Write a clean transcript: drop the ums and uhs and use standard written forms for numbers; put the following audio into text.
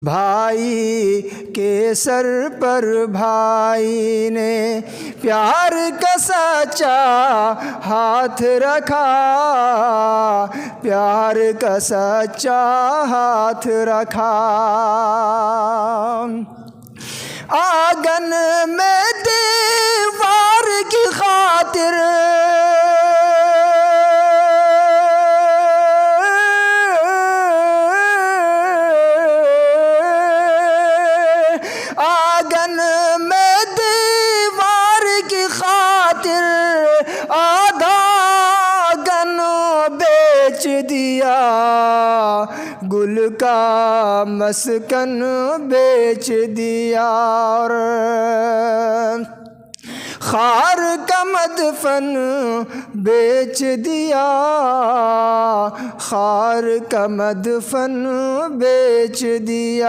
بھائی کے سر پر بھائی نے پیار کا سچا ہاتھ رکھا، پیار کا سچا ہاتھ رکھا۔ آنگن میں دیوار کی خاطر آنگن میں دیوار کی خاطر آدھا آنگن بیچ دیا، گل کا مسکن بیچ دیا، اور خار کا مدفن بیچ دیا، خار کا مدفن بیچ دیا۔